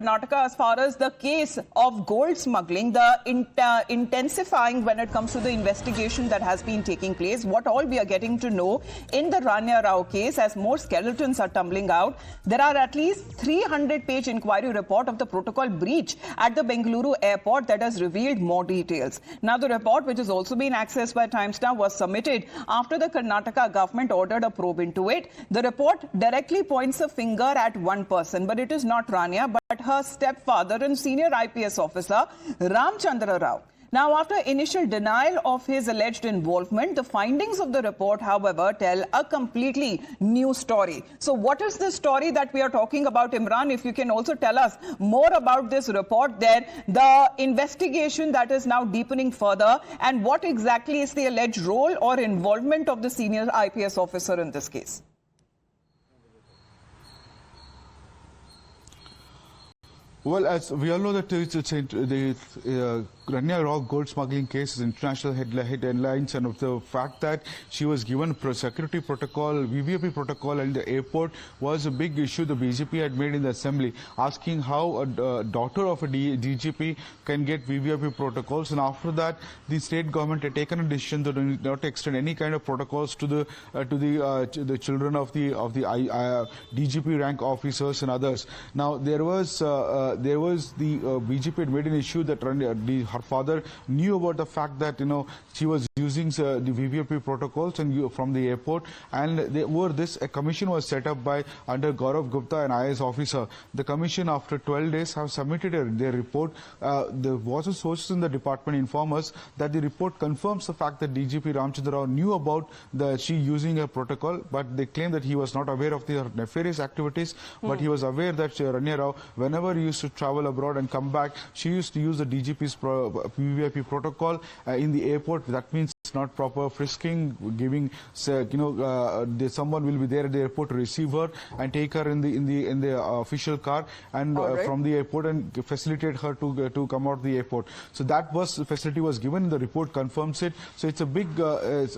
Karnataka as far as the case of gold smuggling, the intensifying when it comes to the investigation that has been taking place, what all we are getting to know in the Rania Rao case as more skeletons are tumbling out. There are at least 300-page inquiry report of the protocol breach at the Bengaluru airport that has revealed more details. Now, the report, which has also been accessed by Times Now, was submitted after the Karnataka government ordered a probe into it. The report directly points a finger at one person, but it is not Rania, but her stepfather and senior IPS officer, Ramchandra Rao. Now, after initial denial of his alleged involvement, the findings of the report, however, tell a completely new story. So what is the story that we are talking about, Imran? If you can also tell us more about this report there, the investigation that is now deepening further, and what exactly is the alleged role or involvement of the senior IPS officer in this case? Well, as we all know that the Rania Rao gold smuggling case is international headlines, and of the fact that she was given security protocol, VVIP protocol at the airport was a big issue the BJP had made in the assembly, asking how a daughter of a DGP can get VVIP protocols. And after that, the state government had taken a decision to not extend any kind of protocols to the children of the DGP rank officers and others. Now there was the BJP had made an issue that her father knew about the fact that she was using the VVIP protocols and from the airport, and over this a commission was set up by under Gaurav Gupta, an IAS officer. The commission, after 12 days, have submitted their report. There was a sources in the department inform us that the report confirms the fact that DGP Ramchandra Rao knew about she using a protocol, but they claim that he was not aware of their nefarious activities, but he was aware that Rania Rao, whenever he used to travel abroad and come back, she used to use the DGP's VVIP protocol in the airport. That means not proper frisking, giving someone will be there at the airport to receive her and take her in the official car and from the airport and facilitate her to come out of the airport. So that facility was given. The report confirms it. So it's a big case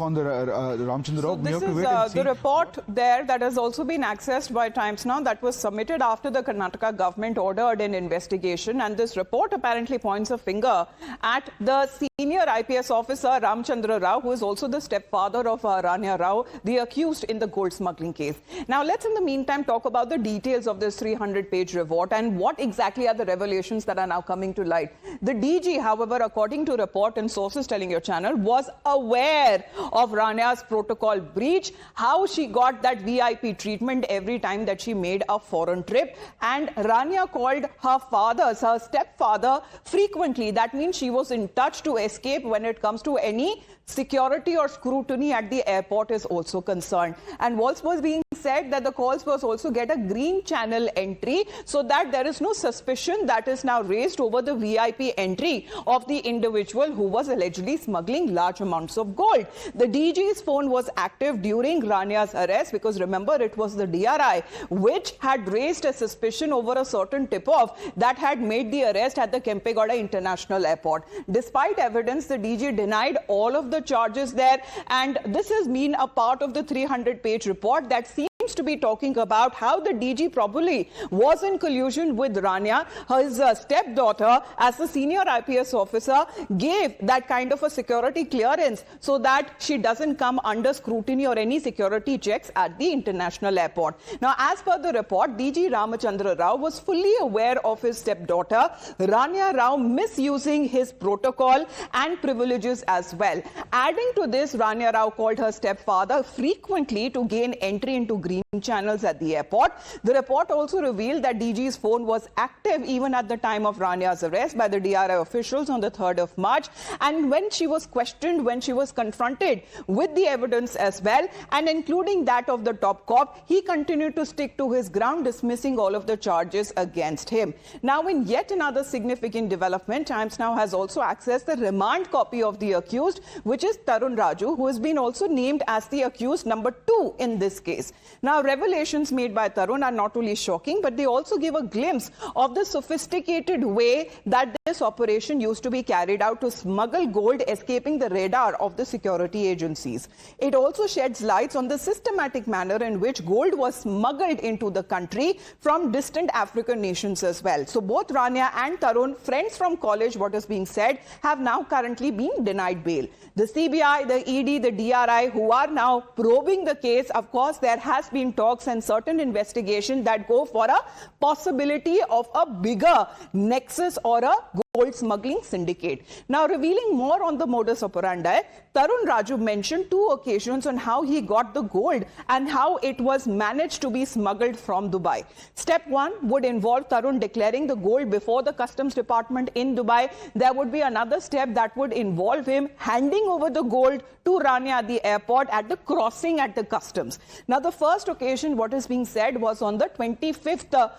on the Ramchandra Rao. So this is the report there that has also been accessed by Times Now, that was submitted after the Karnataka government ordered an investigation, and this report apparently points a finger at the senior IPS officer Ramchandra Rao, who is also the stepfather of Rania Rao, the accused in the gold smuggling case. Now, let's in the meantime talk about the details of this 300-page report and what exactly are the revelations that are now coming to light. The DG, however, according to report and sources telling your channel, was aware of Rania's protocol breach, how she got that VIP treatment every time that she made a foreign trip, and Rania called her stepfather frequently. That means she was in touch to escape when it comes to any security or scrutiny at the airport is also concerned. And what was being said that the calls was also get a green channel entry so that there is no suspicion that is now raised over the VIP entry of the individual who was allegedly smuggling large amounts of gold. The DG's phone was active during Rania's arrest because remember it was the DRI which had raised a suspicion over a certain tip-off that had made the arrest at the Kempegowda International Airport. Despite evidence, the DG denied all of the charges there, and this has been a part of the 300-page report that seems to be talking about how the DG probably was in collusion with Rania. His stepdaughter, as the senior IPS officer, gave that kind of a security clearance so that she doesn't come under scrutiny or any security checks at the international airport. Now, as per the report, DG Ramchandra Rao was fully aware of his stepdaughter, Rania Rao, misusing his protocol and privileges as well. Adding to this, Rania Rao called her stepfather frequently to gain entry into green channels at the airport. The report also revealed that DG's phone was active even at the time of Rania's arrest by the DRI officials on the 3rd of March. And when she was questioned, when she was confronted with the evidence as well, and including that of the top cop, he continued to stick to his ground, dismissing all of the charges against him. Now, in yet another significant development, Times Now has also accessed the remand copy of the accused, which is Tarun Raju, who has been also named as the accused number 2 in this case. Now, Now, revelations made by Tarun are not only shocking, but they also give a glimpse of the sophisticated way that this operation used to be carried out to smuggle gold escaping the radar of the security agencies. It also sheds lights on the systematic manner in which gold was smuggled into the country from distant African nations as well. So both Rania and Tarun, friends from college, what is being said, have now currently been denied bail. The CBI, the ED, the DRI, who are now probing the case, of course, there has been talks and certain investigation that go for a possibility of a bigger nexus or a gold smuggling syndicate. Now, revealing more on the modus operandi, Tarun Raju mentioned 2 occasions on how he got the gold and how it was managed to be smuggled from Dubai. Step 1 would involve Tarun declaring the gold before the customs department in Dubai. There would be another step that would involve him handing over the gold to Rania at the airport at the crossing at the customs. Now, the first occasion, what is being said, was on the 25th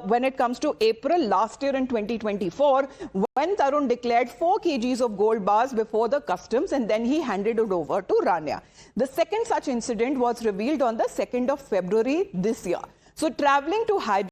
when it comes to April last year in 2024, when Tarun declared 4 kgs of gold bars before the customs and then he handed it over to Rania. The second such incident was revealed on the 2nd of February this year. So traveling to Hyderabad